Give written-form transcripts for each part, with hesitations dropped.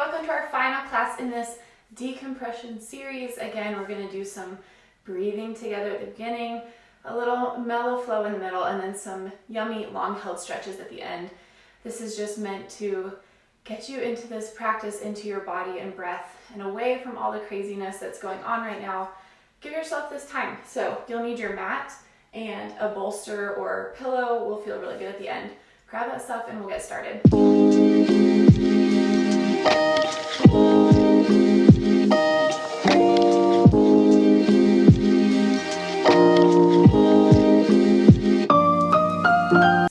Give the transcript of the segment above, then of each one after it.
welcome to our final class in this decompression series. Again, we're going to do some breathing together at the beginning, a little mellow flow in the middle, and then some yummy long held stretches at the end. This is just meant to get you into this practice, into your body and breath, and away from all the craziness that's going on right now. Give yourself this time. So you'll need your mat and a bolster or pillow will feel really good at the end. Grab that stuff and we'll get started.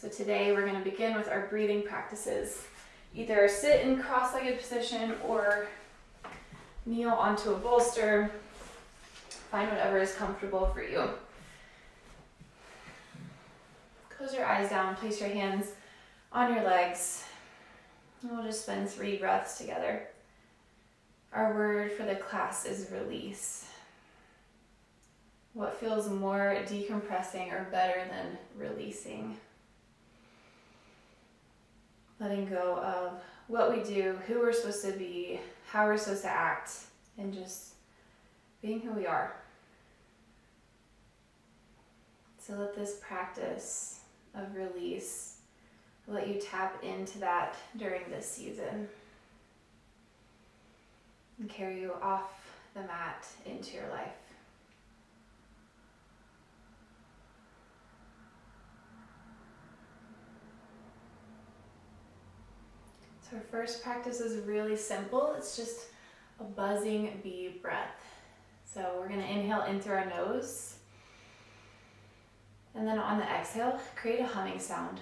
So today we're going to begin with our breathing practices. Either sit in cross-legged position or kneel onto a bolster. Find whatever is comfortable for you. Close your eyes down, place your hands on your legs, and we'll just spend 3 breaths together. Our word for the class is release. What feels more decompressing or better than releasing? Letting go of what we do, who we're supposed to be, how we're supposed to act, and just being who we are. So let this practice of release let you tap into that during this season and carry you off the mat into your life. So our first practice is really simple. It's just a buzzing bee breath. So we're going to inhale in through our nose. And then on the exhale, create a humming sound.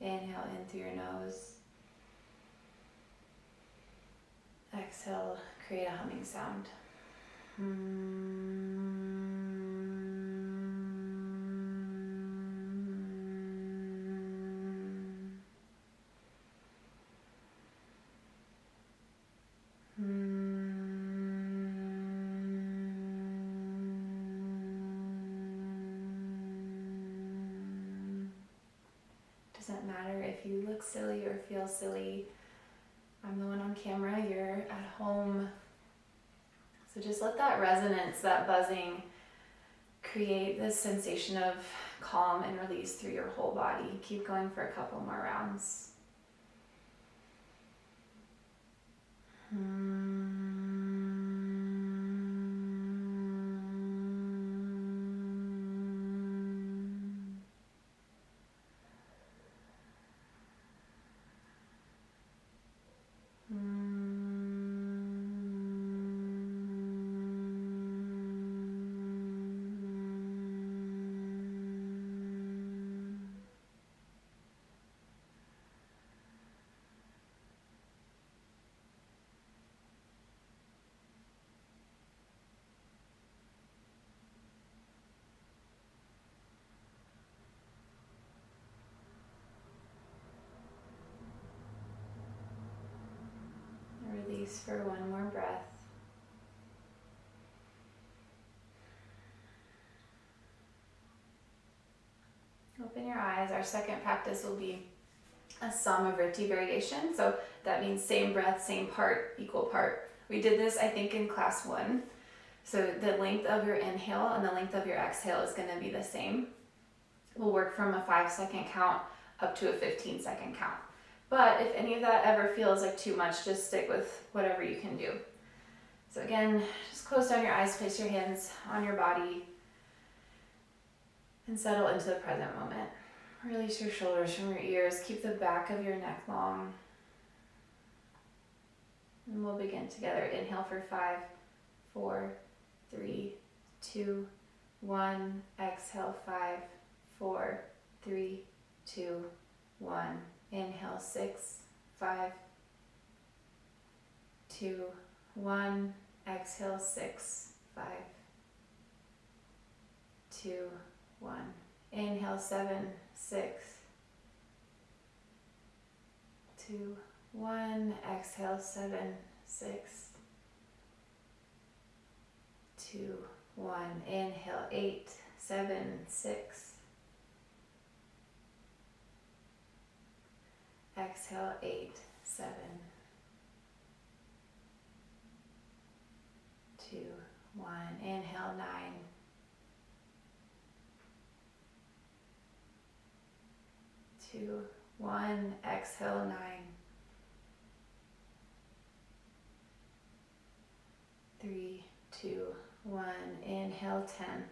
Inhale in through your nose. Exhale, create a humming sound. Doesn't matter if you look silly or feel silly. I'm the one on camera, you're at home. So just let that resonance, that buzzing, create this sensation of calm and release through your whole body. Keep going for a couple more rounds. Release for one more breath. Open your eyes. Our second practice will be a Samavritti variation. So that means same breath, same part, equal part. We did this, I think, in class 1. So the length of your inhale and the length of your exhale is going to be the same. We'll work from a 5-second count up to a 15-second count. But if any of that ever feels like too much, just stick with whatever you can do. So again, just close down your eyes, place your hands on your body, and settle into the present moment. Release your shoulders from your ears. Keep the back of your neck long. And we'll begin together. Inhale for 5, 4, 3, 2, 1. Exhale, 5, 4, 3, 2, 1. Inhale, 6, 5, 2, 1. Exhale, 6, 5, 2, 1. Inhale, 7, 6, 2, 1. Exhale, 7, 6, 2, 1. Inhale, 8, 7, 6, Exhale, 8, 7, 2, 1. Inhale, 9, 2, 1. Exhale, 9, 3, 2, 1. Inhale, 10,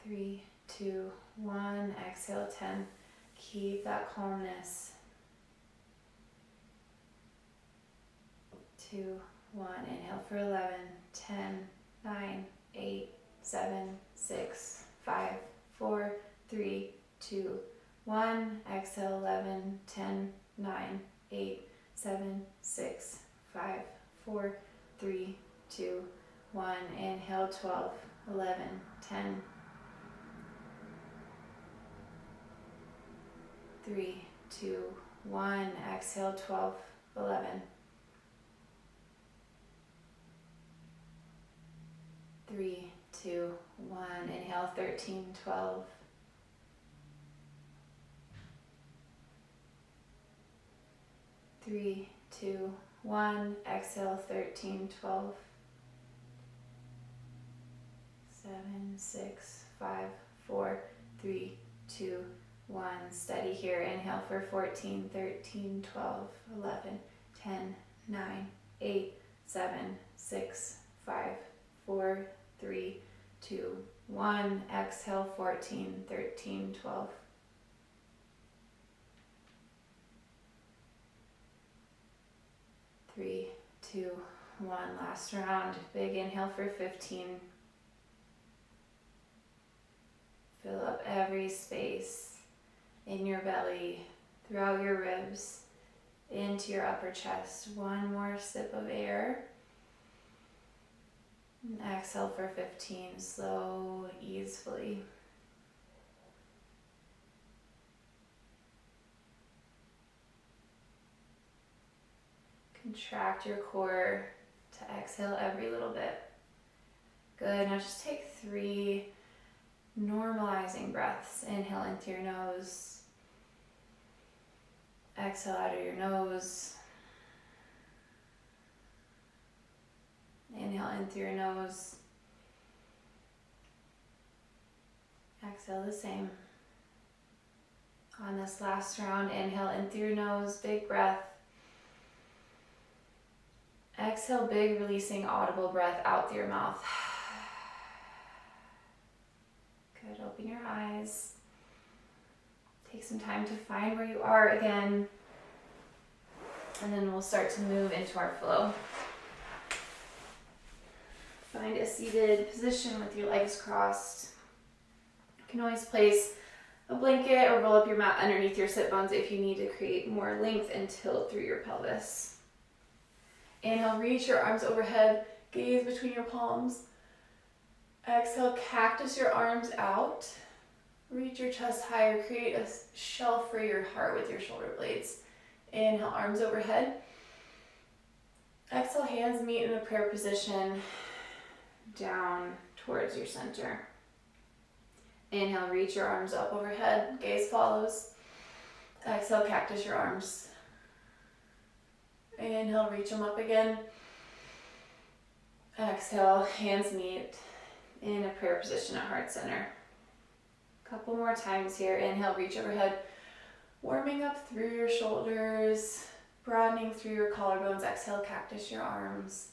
3, 2, 1. Exhale, 10. Keep that calmness. 2, 1. Inhale for 11, 10, 9, 8, 7, 6, 5, 4, 3, 2, 1. Exhale, 11, 10, 9, 8, 7, 6, 5, 4, 3, 2, 1. Inhale, 12, 11, 10, 3, 2, 1. Exhale, 12, 11, 3, 2, 1. Inhale, 13, 12, 3, 2, 1. Exhale, 13, 12, 7, 6, 5, 4, 3, 2, 1. Steady here. Inhale for 14, 13, 12, 11, 10, 9, 8, 7, 6, 5, 4, 3, 2, 1. Exhale, 14, 13, 12, 3, 2, 1. Last round. Big inhale for 15. Fill up every space in your belly, throughout your ribs, into your upper chest. One more sip of air. And exhale for 15, slow, easefully. Contract your core to exhale every little bit. Good, now just take 3 normalizing breaths. Inhale in through your nose. Exhale out of your nose. Inhale in through your nose. Exhale the same. On this last round, inhale in through your nose, big breath. Exhale, big releasing audible breath out through your mouth. Good, open your eyes. Take some time to find where you are again. And then we'll start to move into our flow. Find a seated position with your legs crossed. You can always place a blanket or roll up your mat underneath your sit bones if you need to create more length and tilt through your pelvis. Inhale, reach your arms overhead, gaze between your palms. Exhale, cactus your arms out. Reach your chest higher, create a shelf for your heart with your shoulder blades. Inhale, arms overhead. Exhale, hands meet in a prayer position down towards your center. Inhale, reach your arms up overhead, gaze follows. Exhale, cactus your arms. Inhale, reach them up again. Exhale, hands meet in a prayer position at heart center. Couple more times here. Inhale, reach overhead, warming up through your shoulders, broadening through your collarbones. Exhale, cactus your arms.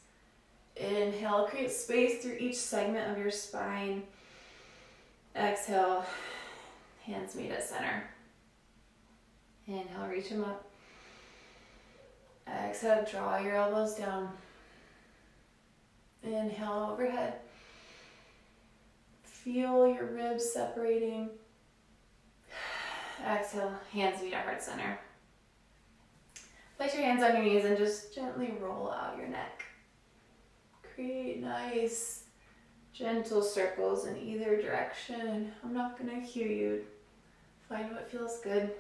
Inhale, create space through each segment of your spine. Exhale, hands meet at center. Inhale, reach them up. Exhale, draw your elbows down. Inhale, overhead. Feel your ribs separating. Exhale, hands meet at heart center. Place your hands on your knees and just gently roll out your neck. Create nice, gentle circles in either direction. I'm not going to cue you. Find what feels good.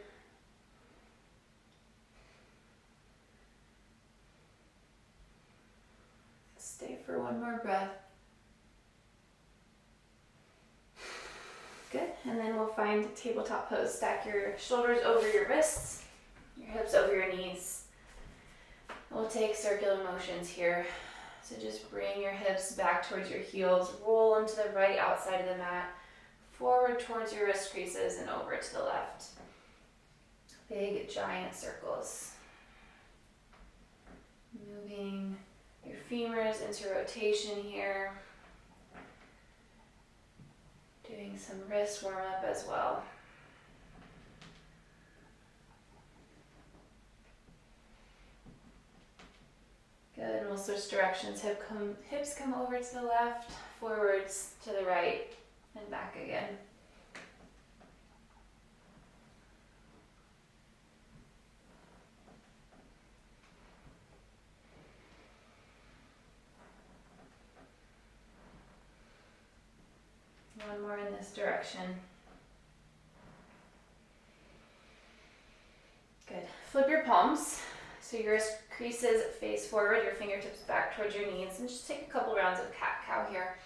Stay for one more breath. Good. and then we'll find tabletop pose. Stack your shoulders over your wrists, your hips over your knees. We'll take circular motions here. So just bring your hips back towards your heels, roll into the right outside of the mat, forward towards your wrist creases and over to the left. Big giant circles. Moving your femurs into rotation here. Doing some wrist warm up as well. Good, and we'll switch directions. Hips come over to the left, forwards to the right, and back again. One more in this direction. Good. Flip your palms. So your wrist creases face forward, your fingertips back towards your knees, and just take a couple rounds of cat-cow here.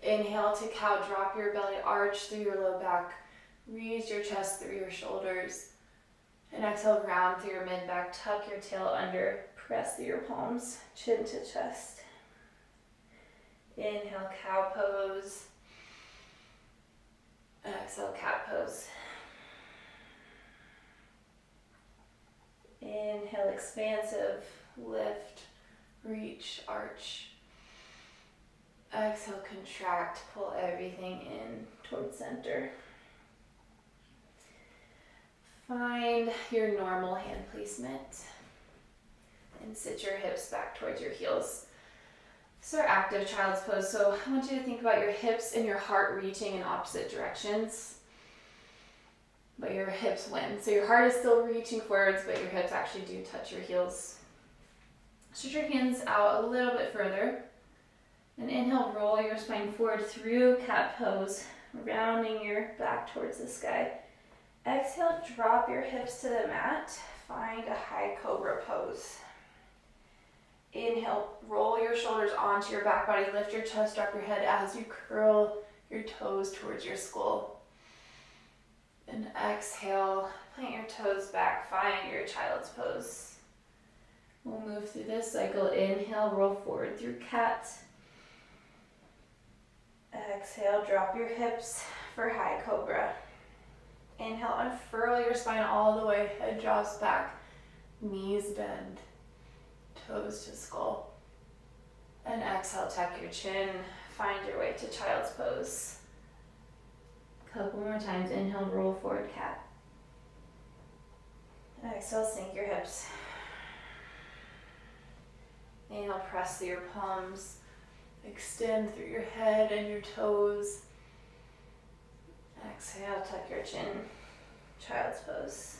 Inhale to cow, drop your belly, arch through your low back, raise your chest through your shoulders, and exhale, round through your mid-back, tuck your tail under, press through your palms, chin to chest. Inhale, cow pose. Exhale, cat pose. Inhale, expansive, lift, reach, arch. Exhale, contract, pull everything in towards center. Find your normal hand placement and sit your hips back towards your heels. This is our active child's pose. So I want you to think about your hips and your heart reaching in opposite directions. But your hips win. So your heart is still reaching forwards, but your hips actually do touch your heels. Stretch your hands out a little bit further. And inhale, roll your spine forward through cat pose, rounding your back towards the sky. Exhale, drop your hips to the mat. Find a high cobra pose. Inhale, roll your shoulders onto your back body, lift your chest, drop your head as you curl your toes towards your skull. And exhale, plant your toes back, find your child's pose. We'll move through this cycle. Inhale, roll forward through cat. Exhale, drop your hips for high cobra. Inhale, unfurl your spine all the way, head drops back, knees bend, toes to skull. And exhale, tuck your chin, find your way to child's pose. Couple more times. Inhale, roll forward, cat. Exhale, sink your hips. Inhale, press through your palms. Extend through your head and your toes. Exhale, tuck your chin. Child's pose.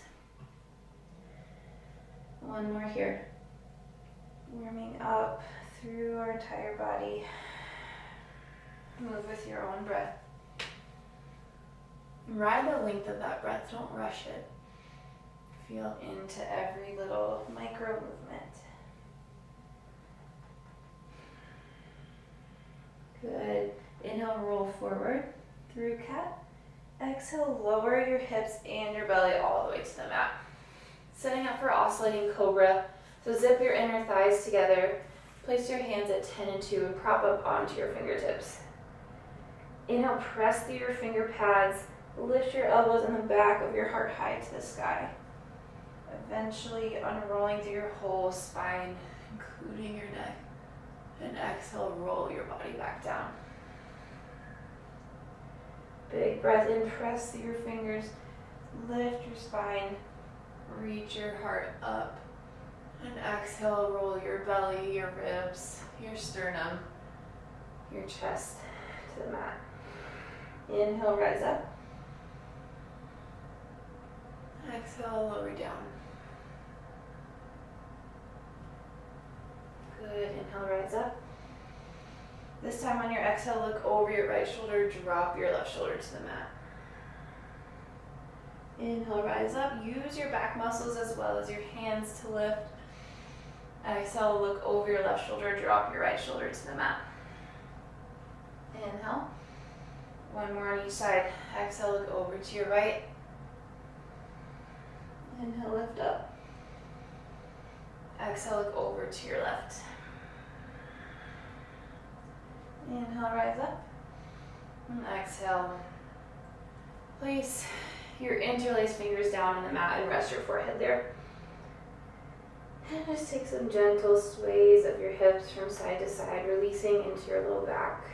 One more here. Warming up through our entire body. Move with your own breath. Ride the length of that breath, don't rush it. Feel into every little micro movement. Good. Inhale, roll forward through cat. Exhale, lower your hips and your belly all the way to the mat. Setting up for oscillating cobra. So zip your inner thighs together. Place your hands at 10 and 2 and prop up onto your fingertips. Inhale, press through your finger pads. Lift your elbows and the back of your heart high to the sky. Eventually unrolling through your whole spine, including your neck. And exhale, roll your body back down. Big breath in, press through your fingers. Lift your spine, reach your heart up. And exhale, roll your belly, your ribs, your sternum, your chest to the mat. Inhale, rise up. Exhale, lower down. Good, inhale, rise up. This time on your exhale, look over your right shoulder, drop your left shoulder to the mat. Inhale, rise up. Use your back muscles as well as your hands to lift. Exhale, look over your left shoulder, drop your right shoulder to the mat. Inhale. One more on each side. Exhale, look over to your right. Inhale, lift up. Exhale, look over to your left. Inhale, rise up. And exhale. Place your interlaced fingers down on the mat and rest your forehead there. And just take some gentle sways of your hips from side to side, releasing into your low back.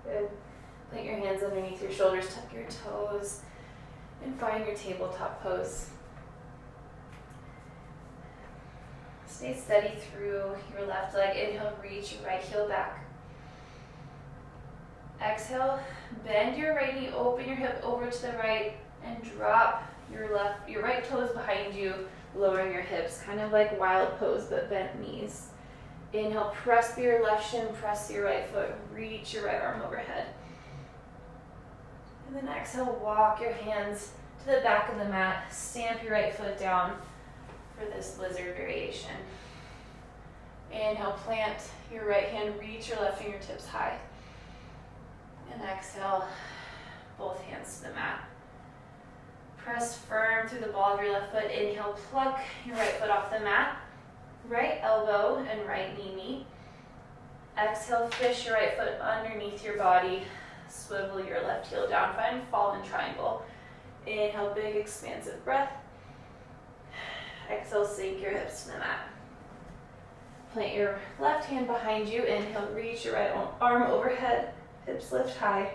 Good. Plant your hands underneath your shoulders, tuck your toes, and find your tabletop pose. Stay steady through your left leg. Inhale, reach your right heel back. Exhale, bend your right knee, open your hip over to the right, and drop your right toes behind you, lowering your hips, kind of like wild pose, but bent knees. Inhale, press through your left shin, press your right foot, reach your right arm overhead. And then exhale, walk your hands to the back of the mat, stamp your right foot down for this lizard variation. Inhale, plant your right hand, reach your left fingertips high. And exhale, both hands to the mat. Press firm through the ball of your left foot. Inhale, pluck your right foot off the mat. Right elbow and right knee meet. Exhale, fish your right foot underneath your body. Swivel your left heel down. Find fallen triangle. Inhale, big expansive breath. Exhale, sink your hips to the mat. Plant your left hand behind you. Inhale, reach your right arm overhead. Hips lift high.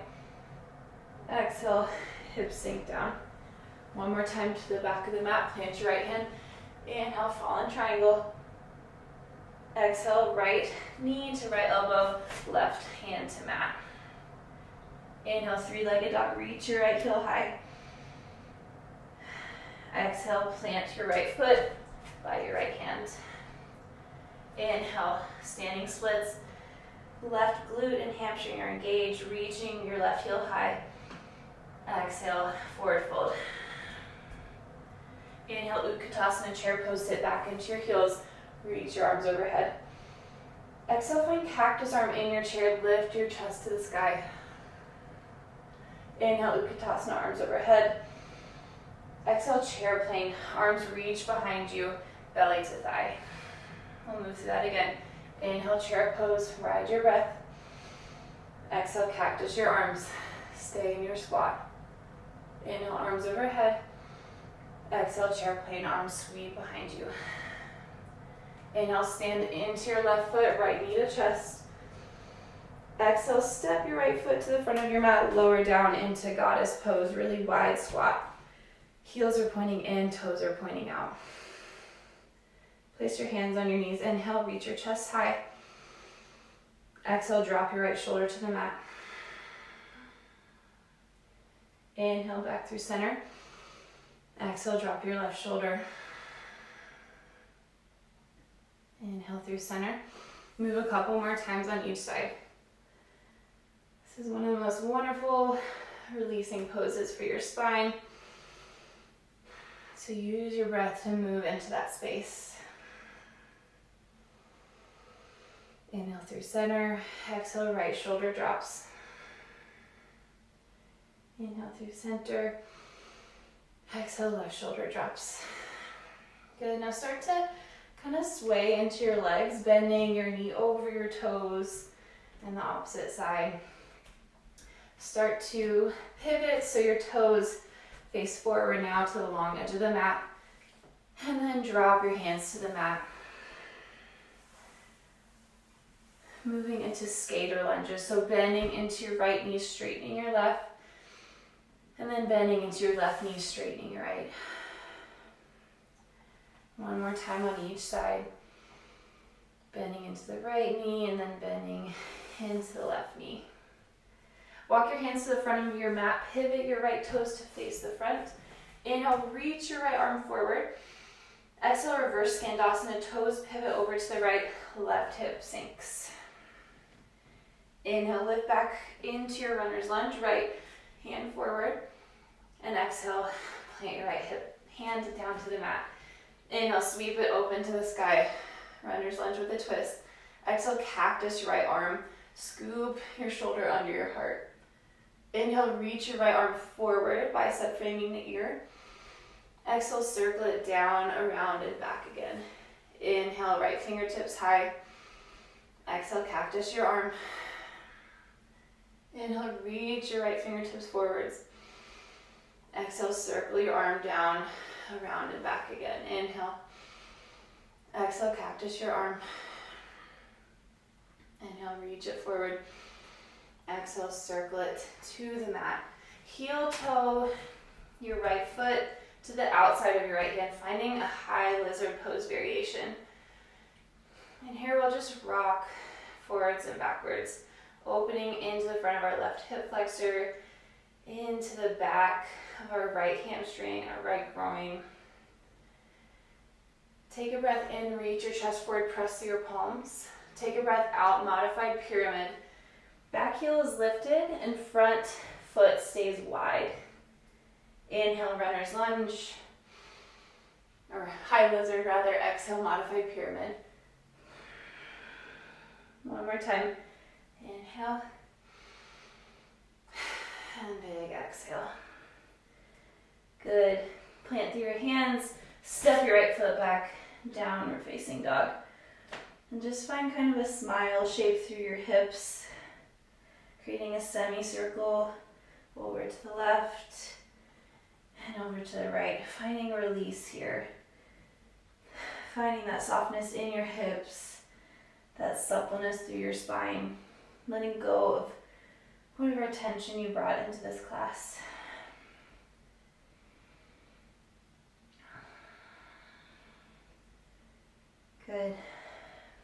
Exhale, hips sink down. One more time to the back of the mat. Plant your right hand. Inhale, fallen triangle. Exhale, right knee to right elbow, left hand to mat. Inhale, three-legged dog, reach your right heel high. Exhale, plant your right foot by your right hand. Inhale, standing splits. Left glute and hamstring are engaged, reaching your left heel high. Exhale, forward fold. Inhale, Utkatasana, chair pose, sit back into your heels. Reach your arms overhead. Exhale, find cactus arm in your chair. Lift your chest to the sky. Inhale, Utkatasana, arms overhead. Exhale, chair plane. Arms reach behind you, belly to thigh. We'll move through that again. Inhale, chair pose, ride your breath. Exhale, cactus your arms. Stay in your squat. Inhale, arms overhead. Exhale, chair plane, arms sweep behind you. Inhale, stand into your left foot, right knee to chest. Exhale, step your right foot to the front of your mat, lower down into goddess pose, really wide squat. Heels are pointing in, toes are pointing out. Place your hands on your knees. Inhale, reach your chest high. Exhale, drop your right shoulder to the mat. Inhale, back through center. Exhale, drop your left shoulder. Inhale through center. Move a couple more times on each side. This is one of the most wonderful releasing poses for your spine. So use your breath to move into that space. Inhale through center. Exhale, right shoulder drops. Inhale through center. Exhale, left shoulder drops. Good. Now start to kind of sway into your legs, bending your knee over your toes and the opposite side. Start to pivot so your toes face forward now to the long edge of the mat. And then drop your hands to the mat. Moving into skater lunges. So bending into your right knee, straightening your left. And then bending into your left knee, straightening your right. One more time on each side. Bending into the right knee and then bending into the left knee. Walk your hands to the front of your mat. Pivot your right toes to face the front. Inhale, reach your right arm forward. Exhale, reverse Skandasana. Toes pivot over to the right. Left hip sinks. Inhale, lift back into your runner's lunge. Right hand forward. And exhale, plant your right hip, hand down to the mat. Inhale, sweep it open to the sky. Runner's lunge with a twist. Exhale, cactus your right arm. Scoop your shoulder under your heart. Inhale, reach your right arm forward, bicep framing the ear. Exhale, circle it down, around, and back again. Inhale, right fingertips high. Exhale, cactus your arm. Inhale, reach your right fingertips forwards. Exhale, circle your arm down, around, and back again. Inhale. Exhale, cactus your arm. Inhale, reach it forward. Exhale, circle it to the mat. Heel toe your right foot to the outside of your right hand, finding a high lizard pose variation. And here we'll just rock forwards and backwards, opening into the front of our left hip flexor, into the back of our right hamstring, our right groin. Take a breath in, reach your chest forward, press through your palms. Take a breath out, modified pyramid. Back heel is lifted and front foot stays wide. Inhale, runner's lunge, or high lizard rather. Exhale, modified pyramid. One more time. Inhale. And big exhale. Good. Plant through your hands. Step your right foot back, downward facing dog. And just find kind of a smile shape through your hips, creating a semicircle over to the left and over to the right. Finding release here. Finding that softness in your hips, that suppleness through your spine. Letting go of whatever tension you brought into this class. Good.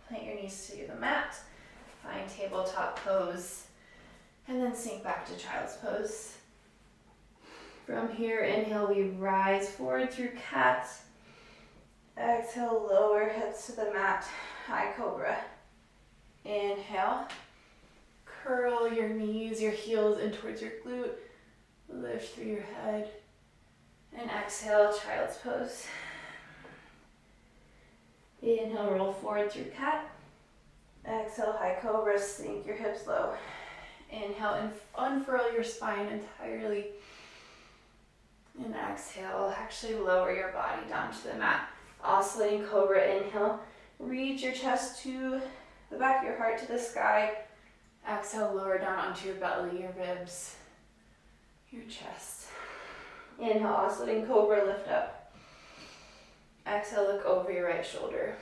Plant your knees to the mat. Find tabletop pose. And then sink back to child's pose. From here, inhale, we rise forward through cat. Exhale, lower hips to the mat. High cobra. Inhale. Curl your knees, your heels in towards your glute. Lift through your head. And exhale, child's pose. Inhale, roll forward through cat. Exhale, high cobra, sink your hips low. Inhale, and unfurl your spine entirely. And exhale, actually lower your body down to the mat. Oscillating cobra, inhale. Reach your chest to the back of your heart to the sky. Exhale, lower down onto your belly, your ribs, your chest. Inhale, oscillating cobra, lift up. Exhale, look over your right shoulder.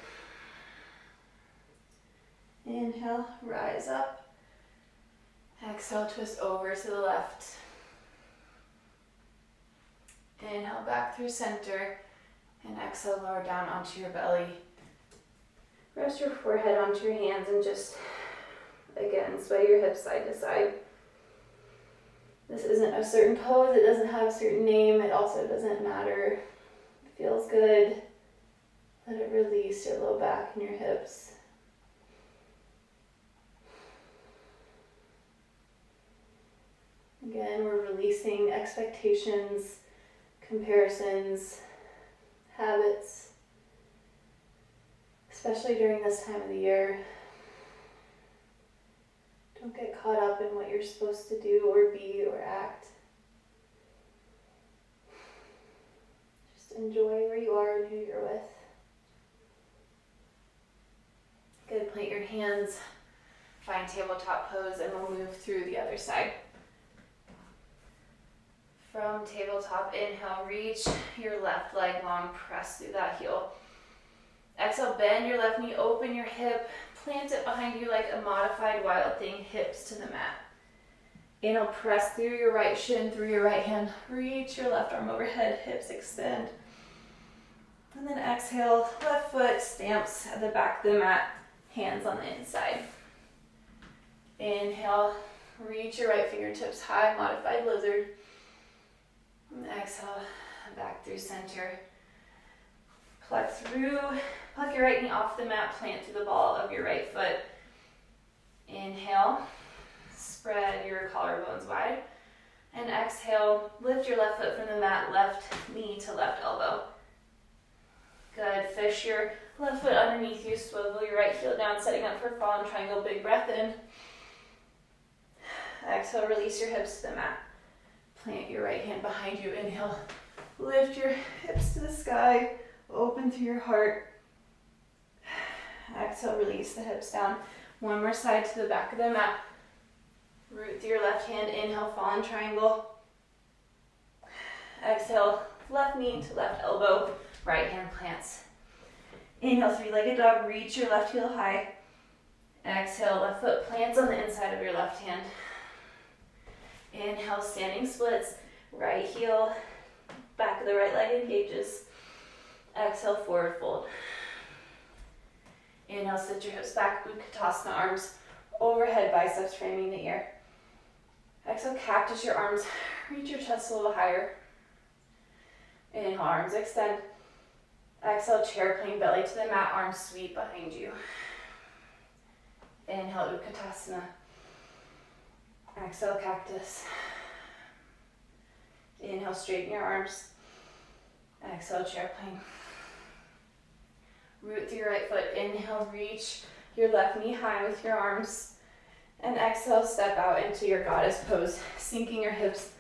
Inhale, rise up. Exhale, twist over to the left. Inhale, back through center. And exhale, lower down onto your belly. Rest your forehead onto your hands and just, again, sway your hips side to side. This isn't a certain pose. It doesn't have a certain name. It also doesn't matter. It feels good. Let it release your low back and your hips. Again, we're releasing expectations, comparisons, habits, especially during this time of the year. Don't get caught up in what you're supposed to do or be or act. Just enjoy where you are and who you're with. Good, plant your hands, find tabletop pose, and we'll move through the other side. From tabletop, inhale, reach your left leg long, press through that heel. Exhale, bend your left knee, open your hip, plant it behind you like a modified wild thing, hips to the mat. Inhale, press through your right shin, through your right hand, reach your left arm overhead, hips extend. And then exhale, left foot stamps at the back of the mat, hands on the inside. Inhale, reach your right fingertips high, modified lizard. And exhale, back through center. Pluck your right knee off the mat, plant to the ball of your right foot. Inhale, spread your collarbones wide. And exhale, lift your left foot from the mat, left knee to left elbow. Good, fish your left foot underneath you, swivel your right heel down, setting up for fallen triangle, big breath in. Exhale, release your hips to the mat. Plant your right hand behind you, inhale, lift your hips to the sky, open through your heart. Exhale, release the hips down. One more side to the back of the mat. Root through your left hand, inhale, fallen triangle. Exhale, left knee to left elbow, right hand plants. Inhale, three-legged dog, reach your left heel high. Exhale, left foot plants on the inside of your left hand. Inhale, standing splits, right heel, back of the right leg engages. Exhale, forward fold. Inhale, sit your hips back, Utkatasana, arms overhead, biceps framing the ear. Exhale, cactus your arms, reach your chest a little higher. Inhale, arms extend. Exhale, chair plane, belly to the mat, arms sweep behind you. Inhale, Utkatasana. Exhale, cactus. Inhale, straighten your arms. Exhale, chair plane. Root through your right foot. Inhale, reach your left knee high with your arms. And exhale, step out into your goddess pose, sinking your hips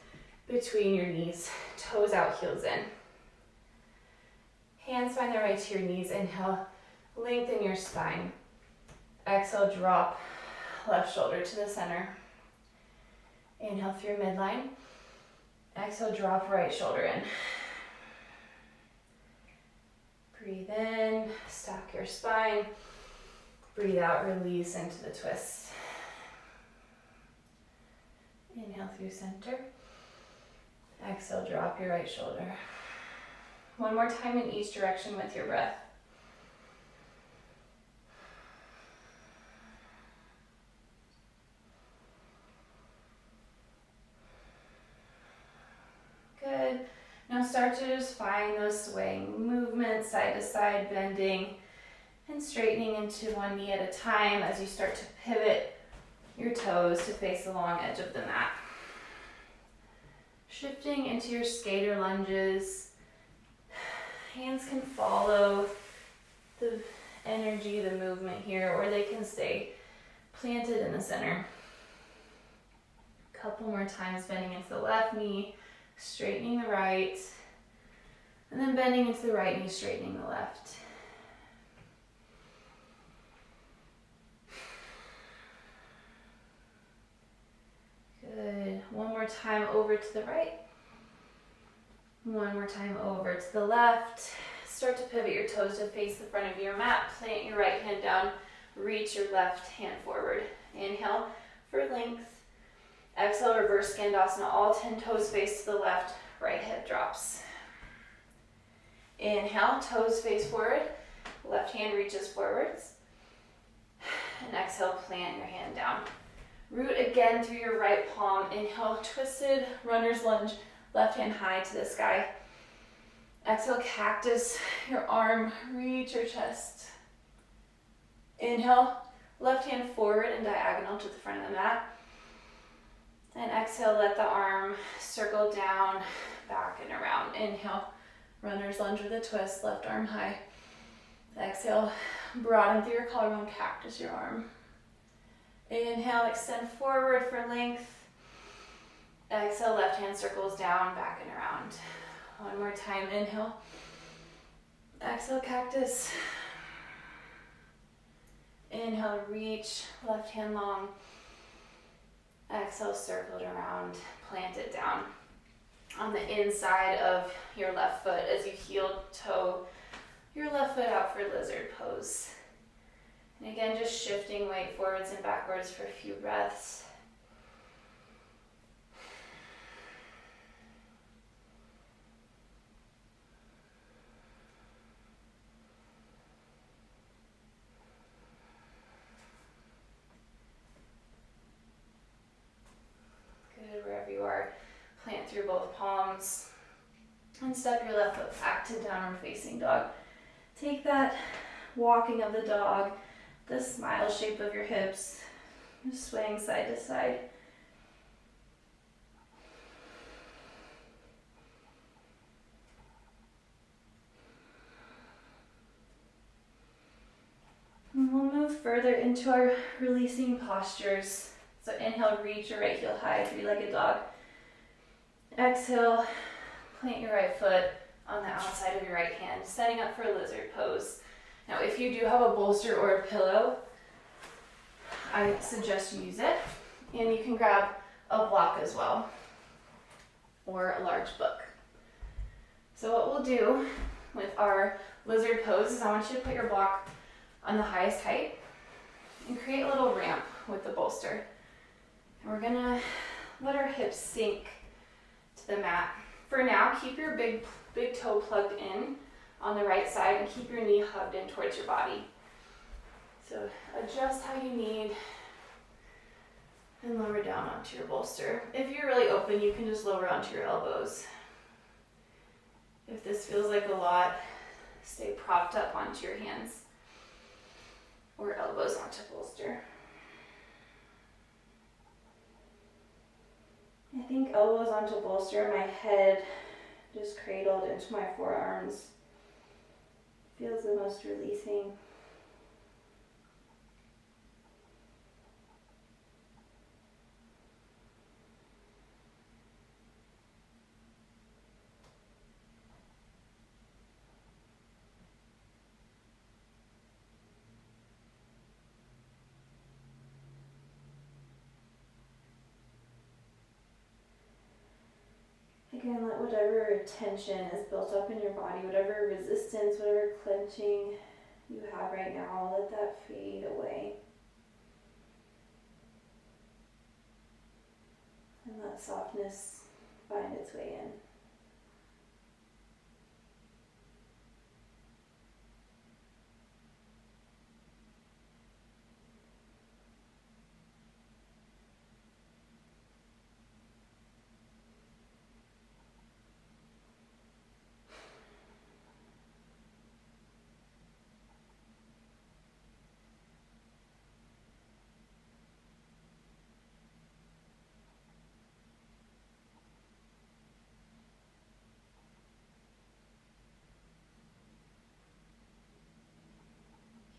between your knees, toes out, heels in. Hands find their way to your knees. Inhale, lengthen your spine. Exhale, drop left shoulder to the center. Inhale through midline. Exhale, drop right shoulder in. Breathe in, stack your spine. Breathe out, release into the twist. Inhale through center. Exhale, drop your right shoulder. One more time in each direction with your breath. Good. Now start to just find those swaying movements, side to side, bending and straightening into one knee at a time as you start to pivot your toes to face the long edge of the mat. Shifting into your skater lunges. Hands can follow the energy, the movement here, or they can stay planted in the center. Couple more times, bending into the left knee, straightening the right, and then bending into the right knee, straightening the left. Good. One more time over to the right. One more time over to the left. Start to pivot your toes to face the front of your mat. Plant your right hand down. Reach your left hand forward. Inhale for length. Exhale, reverse Skandasana. All 10 toes face to the left. Right hip drops. Inhale, toes face forward. Left hand reaches forwards. And exhale, plant your hand down. Root again through your right palm. Inhale, twisted runner's lunge. Left hand high to the sky. Exhale, cactus your arm. Reach your chest. Inhale, left hand forward and diagonal to the front of the mat. And exhale, let the arm circle down, back and around. Inhale, runner's lunge with a twist, left arm high. Exhale, broaden through your collarbone, cactus your arm. Inhale, extend forward for length. Exhale, left hand circles down, back and around. One more time, inhale. Exhale, cactus. Inhale, reach, left hand long. Exhale, circle it around, plant it down on the inside of your left foot as you heel toe your left foot out for lizard pose. And again, just shifting weight forwards and backwards for a few breaths. Good, wherever you are, plant through both palms and step your left foot back to downward facing dog. Take that walking of the dog, the smile shape of your hips, just swaying side to side. further into our releasing postures. So inhale, reach your right heel high, three-legged dog. Exhale, plant your right foot on the outside of your right hand, setting up for a lizard pose. Now, if you do have a bolster or a pillow, I suggest you use it. And you can grab a block as well, or a large book. So what we'll do with our lizard pose is I want you to put your block on the highest height and create a little ramp with the bolster. And we're gonna let our hips sink to the mat. For now, keep your big toe plugged in on the right side and keep your knee hugged in towards your body. So adjust how you need and lower down onto your bolster. If you're really open, you can just lower onto your elbows. If this feels like a lot, stay propped up onto your hands or elbows onto bolster. I think elbows onto bolster, my head just cradled into my forearms. Feels the most releasing. Again, let whatever tension is built up in your body, whatever resistance, whatever clenching you have right now, let that fade away. And let softness find its way in.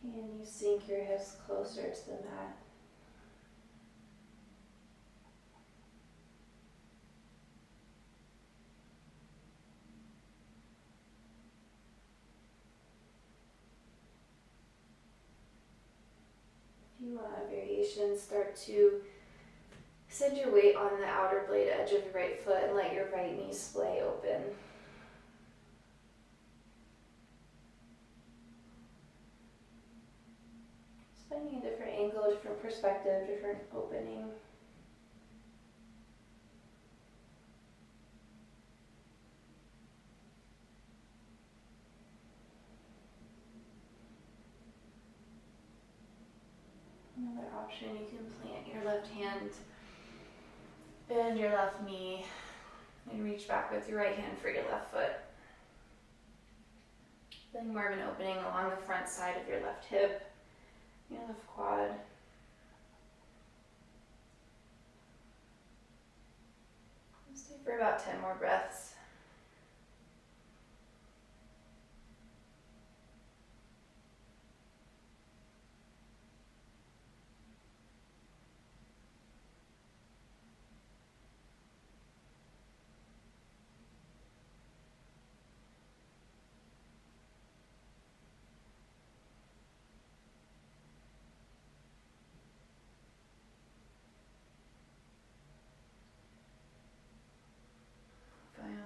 Can you sink your hips closer to the mat? If you want a variation, start to send your weight on the outer blade edge of your right foot and let your right knee splay open. Finding a different angle, different perspective, different opening. Another option, you can plant your left hand, bend your left knee, and reach back with your right hand for your left foot. Feeling more of an opening along the front side of your left hip. Your left quad. Stay for about 10 more breaths.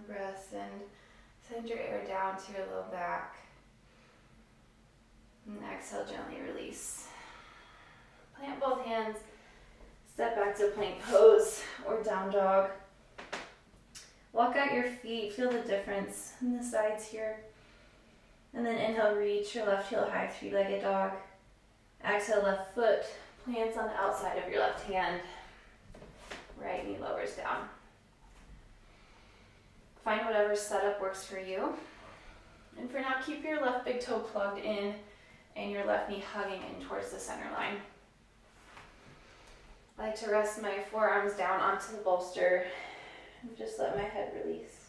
Breaths and send your air down to your low back. And exhale, gently release. Plant both hands, step back to plank pose or down dog. Walk out your feet, feel the difference in the sides here. And then inhale, reach your left heel high, three-legged dog. Exhale, left foot plants on the outside of your left hand. Right knee lowers down. Find whatever setup works for you. And for now, keep your left big toe plugged in and your left knee hugging in towards the center line. I like to rest my forearms down onto the bolster and just let my head release.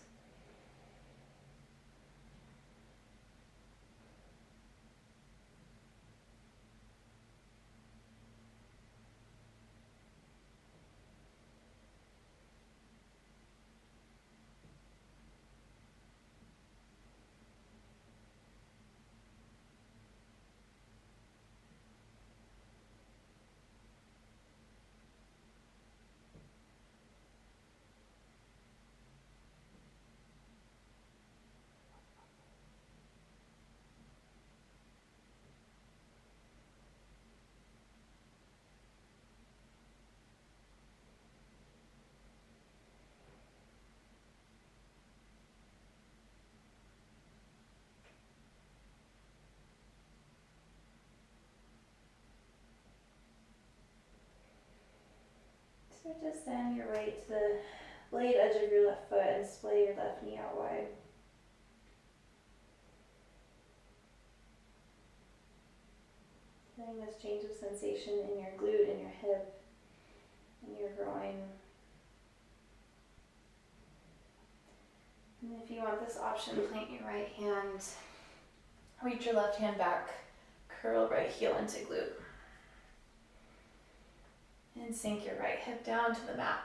So just send your right to the blade edge of your left foot and splay your left knee out wide. Feeling this change of sensation in your glute, in your hip, in your groin. And if you want this option, plant your right hand, reach your left hand back, curl right heel into glute. And sink your right hip down to the mat.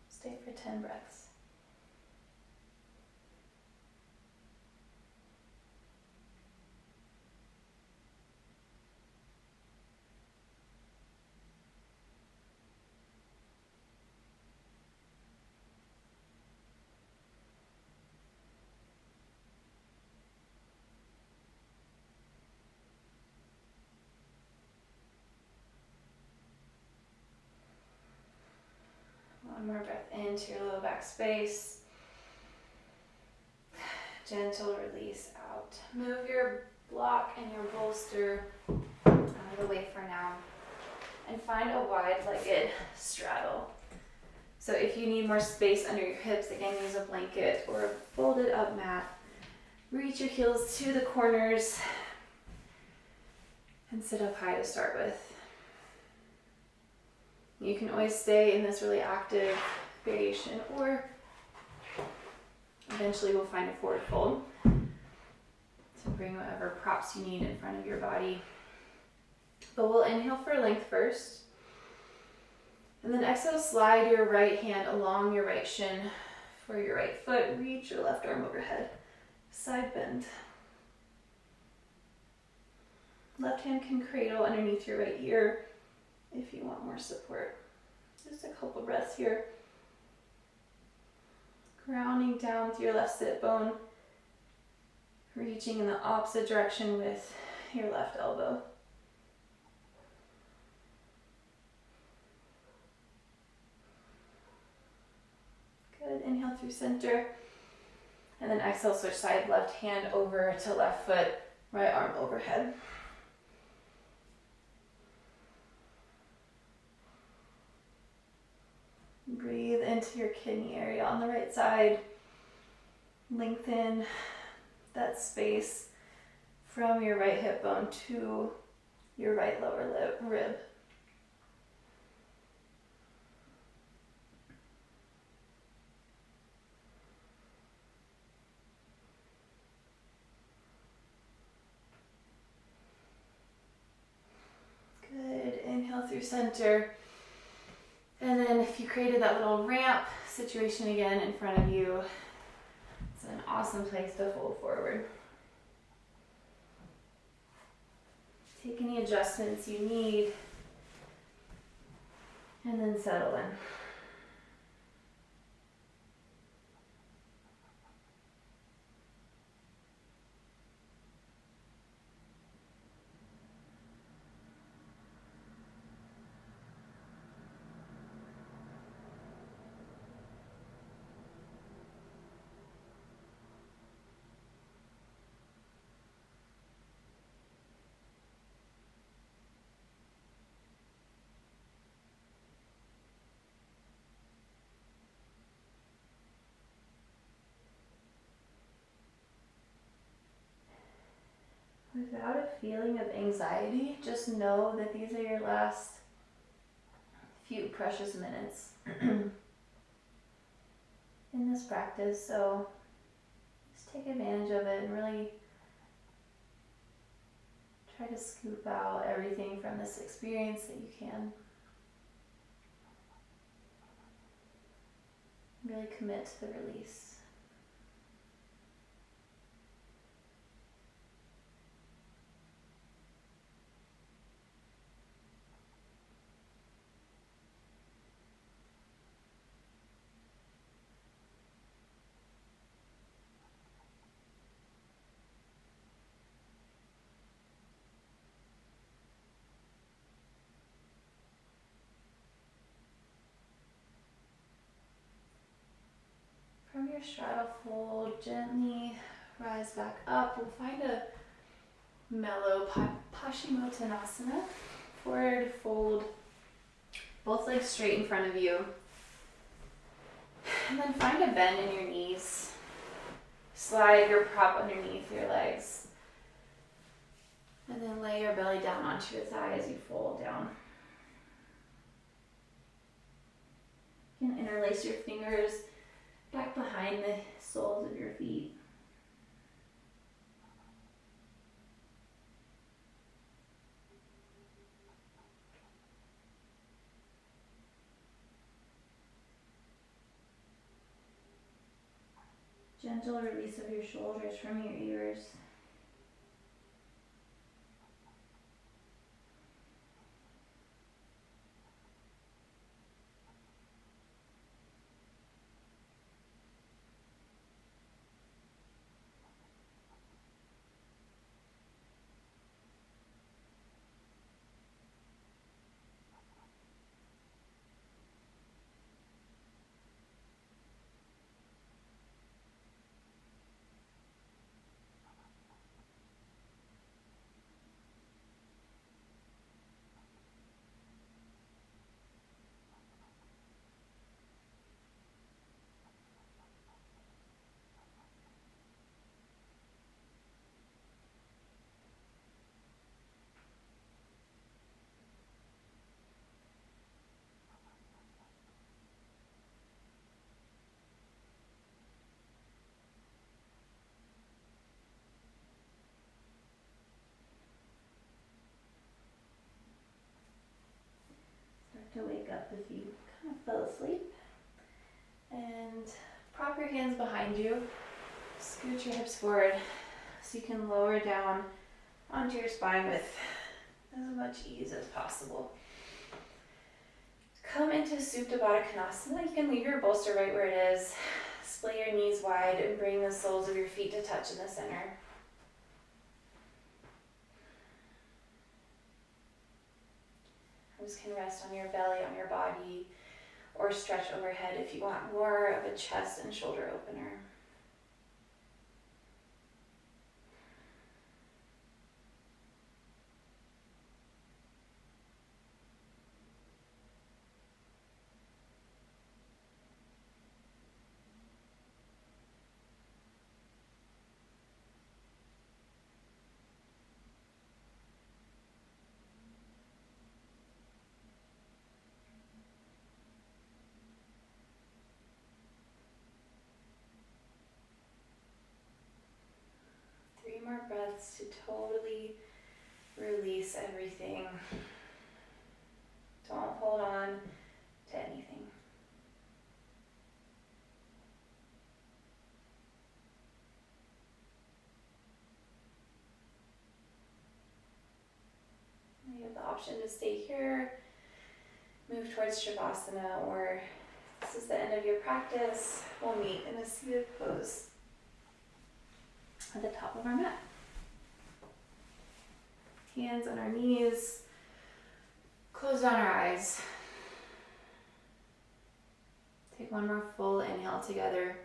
Stay for 10 breaths. One more breath into your low back space. Gentle release out. Move your block and your bolster out of the way for now. And find a wide-legged straddle. So if you need more space under your hips, again, use a blanket or a folded up mat. Reach your heels to the corners and sit up high to start with. You can always stay in this really active variation, or eventually we'll find a forward fold. So bring whatever props you need in front of your body. But we'll inhale for length first. And then exhale, slide your right hand along your right shin for your right foot. Reach your left arm overhead. Side bend. Left hand can cradle underneath your right ear if you want more support. Just a couple breaths here. Grounding down with your left sit bone. Reaching in the opposite direction with your left elbow. Good. Inhale through center. And then exhale, switch side, left hand over to left foot, right arm overhead. Breathe into your kidney area on the right side. Lengthen that space from your right hip bone to your right lower rib. Good. Inhale through center. And then if you created that little ramp situation again in front of you, it's an awesome place to fold forward. Take any adjustments you need, and then settle in. Without a feeling of anxiety, just know that these are your last few precious minutes in this practice. So just take advantage of it and really try to scoop out everything from this experience that you can. Really commit to the release. From your straddle fold, gently rise back up. We'll find a mellow Paschimottanasana. Forward fold both legs straight in front of you. And then find a bend in your knees. Slide your prop underneath your legs. And then lay your belly down onto your thigh as you fold down. You can interlace your fingers back behind the soles of your feet. Gentle release of your shoulders from your ears. To wake up if you kind of fell asleep. And prop your hands behind you. Scoot your hips forward so you can lower down onto your spine with as much ease as possible. Come into Supta Baddha Konasana. You can leave your bolster right where it is. Split your knees wide and bring the soles of your feet to touch in the center. Can rest on your belly, on your body, or stretch overhead if you want more of a chest and shoulder opener. More breaths to totally release everything. Don't hold on to anything. You have the option to stay here, move towards Shavasana, or if this is the end of your practice, we'll meet in a seated pose at the top of our mat. Hands on our knees. Close down our eyes. Take one more full inhale together.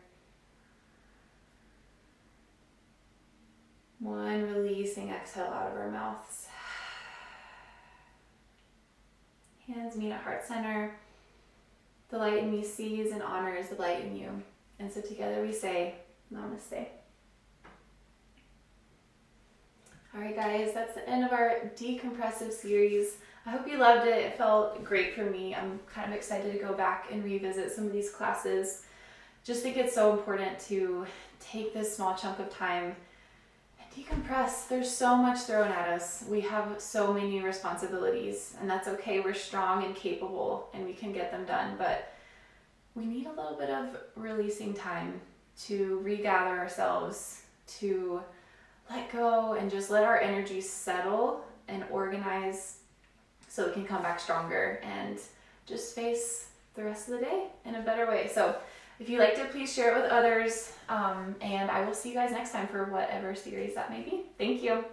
One releasing exhale out of our mouths. Hands meet at heart center. The light in me sees and honors the light in you. And so together we say, Namaste. All right, guys, that's the end of our decompressive series. I hope you loved it. It felt great for me. I'm kind of excited to go back and revisit some of these classes. Just think it's so important to take this small chunk of time and decompress. There's so much thrown at us. We have so many responsibilities, and that's okay. We're strong and capable, and we can get them done, but we need a little bit of releasing time to regather ourselves, to let go and just let our energy settle and organize so we can come back stronger and just face the rest of the day in a better way. So if you liked it, please share it with others. And I will see you guys next time for whatever series that may be. Thank you.